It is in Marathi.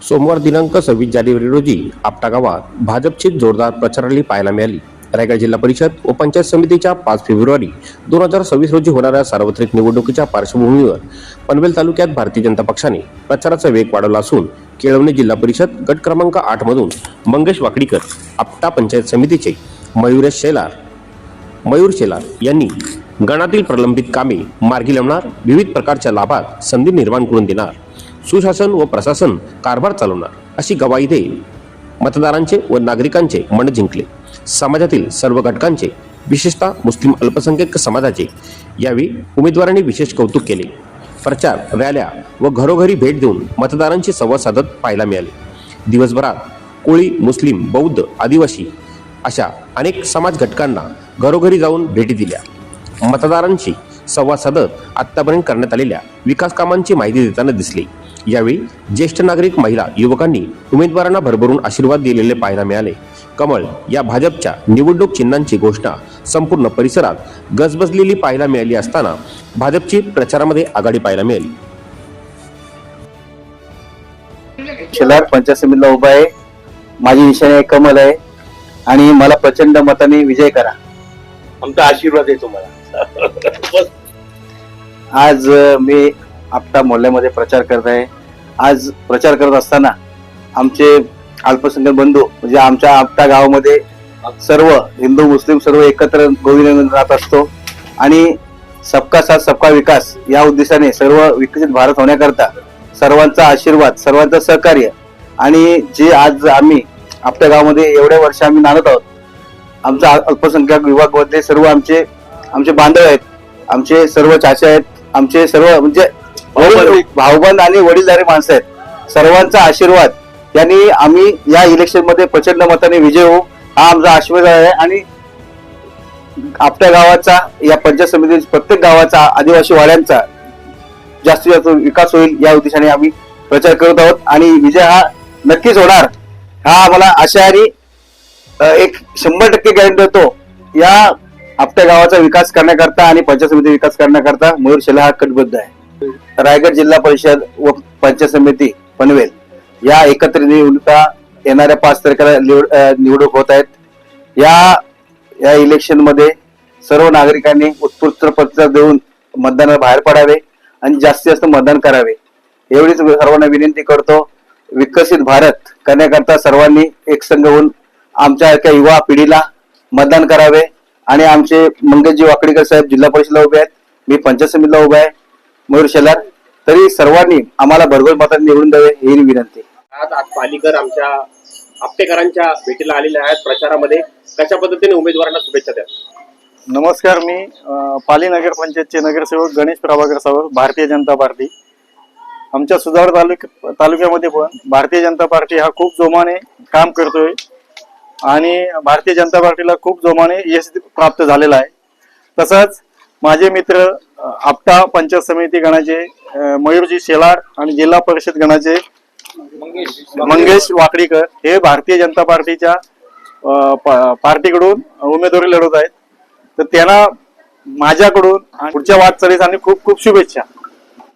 सोमवार दिनांक 26 जानेवारी रोजी आपटा गावात भाजपची जोरदार प्रचार रॅली पाहायला मिळाली। रायगड जिल्हा परिषद व पंचायत समितीच्या 5 फेब्रुवारी 2026 रोजी होणाऱ्या सार्वत्रिक निवडणुकीच्या पार्श्वभूमीवर पनवेल तालुक्यात भारतीय जनता पक्षाने प्रचाराचा वेग वाढवला असून केळवणे जिल्हा परिषद गट क्रमांक 8 मधून मंगेश वाकडीकर, आपटा पंचायत समितीचे मयूर शेलार यांनी गणातील प्रलंबित कामे मार्गी लावणार, विविध प्रकारच्या लाभात संधी निर्माण करून देणार, सुशासन व प्रशासन कारभार चालवणार अशी ग्वाही देत मतदारांचे व नागरिकांचे मन जिंकले। समाजातील सर्व घटकांचे, विशेषतः मुस्लिम अल्पसंख्याक समाजाचे यावेळी उमेदवारांनी विशेष कौतुक केले। प्रचार रॅल्या व घरोघरी भेट देऊन मतदारांशी संवाद साधत पाहायला मिळाले। दिवसभरात कोळी, मुस्लिम, बौद्ध, आदिवासी अशा अनेक समाज घटकांना घरोघरी जाऊन भेटी दिल्या। मतदारांशी संवाद साधत आतापर्यंत करण्यात आलेल्या विकास कामांची माहिती देताना दिसले। यावेळी ज्येष्ठ नागरिक, महिला, युवकांनी उमेदवारांना भरभरून आशीर्वाद दिलेले पाहायला मिळाले। कमळ या भाजपच्या निवडणूक चिन्हांची घोषणा संपूर्ण परिसरात गजबजलेली पाहायला मिळाली असताना भाजपची प्रचारामध्ये आघाडी पाहायला मिळाली। शेलार पंचायत समितीला उभा आहे। माझी निशाणी कमल आहे आणि मला प्रचंड मताने विजय करा, आमचा आशीर्वाद आहे तुम्हाला। आज मी आपटा मोहल्ल्यामध्ये प्रचार करत आहे। आज प्रचार करत असताना आमचे अल्पसंख्याक बंधू म्हणजे आमच्या आपटा गावामध्ये सर्व हिंदू मुस्लिम सर्व एकत्र गोविंद राहत असतो आणि सबका साथ सबका विकास या उद्देशाने सर्व विकसित भारत होण्याकरता सर्वांचा आशीर्वाद, सर्वांचं सहकार्य आणि जे आज आम्ही आपल्या गावामध्ये एवढ्या वर्ष आम्ही नांदत आहोत, आमचा अल्पसंख्याक विभागामधले सर्व आमचे बांधव आहेत, आमचे सर्व चाचे आहेत, आमचे सर्व म्हणजे भाऊबंद आणि वडीलधारी माणसं आहेत। सर्वांचा आशीर्वाद यांनी आम्ही या इलेक्शन मध्ये प्रचंड मताने विजय होऊ हा आमचा आशीर्वाद आहे आणि आपल्या गावाचा, या पंचायत समिती प्रत्येक गावाचा, आदिवासी वाड्यांचा जास्तीत जास्त विकास होईल या उद्देशाने आम्ही प्रचार करत आहोत आणि विजय हा नक्कीच होणार हा आम्हाला आशा आणि एक 100% गॅरंटी देतो। या आपल्या गावाचा विकास करण्याकरता आणि पंचायत समिती विकास करण्याकरता मयूर शेलार हा कटिबद्ध आहे। रायगड जिल्हा परिषद व पंचायत समिती पनवेल या एकत्रित निवडणुका येणाऱ्या 5 तारखेला निवडणूक होत आहेत। या इलेक्शन मध्ये सर्व नागरिकांनी उत्स्फूर्त प्रतिसाद देऊन मतदानाला बाहेर पडावे आणि जास्तीत जास्त मतदान करावे एवढीच सर्वांना विनंती करतो। विकसित भारत करण्याकरता सर्वांनी एकसंघ होऊन आमच्या युवा पिढीला मतदान करावे आणि आमचे मंगेशजी वाकडीकर साहेब जिल्हा परिषदला उभे आहेत, मी पंचायत समितीला उभा आहे मयूर शेलार, तरी सर्वांनी आम्हाला भरघोस मतांनी निवडून द्यावे ही विनंती। आज पालीकर आमच्या आपटेकरांच्या भेटीला आलेले आहेत। प्रचारामध्ये कशा पद्धतीने उमेदवारांना शुभेच्छा द्या। नमस्कार, मी पाली नगर पंचायतचे नगरसेवक गणेश प्रभाकर सावंत, भारतीय जनता पार्टी। आमच्या सुधार तालुक्यामध्ये पण भारतीय जनता पार्टी हा खूप जोमाने काम करतोय आणि भारतीय जनता पार्टीला खूप जोमाने यश प्राप्त झालेला आहे। तसंच माझे मित्र आपटा पंचायत समिती गणाचे मयूरजी शेलार आणि जिल्हा परिषद गणाचे मंगेश वाकडीकर हे भारतीय जनता पार्टीच्या पार्टीकडून उमेदवारी लढवत आहेत। तर त्यांना माझ्याकडून पुढच्या वाटचालीसाठी खूप खूप शुभेच्छा।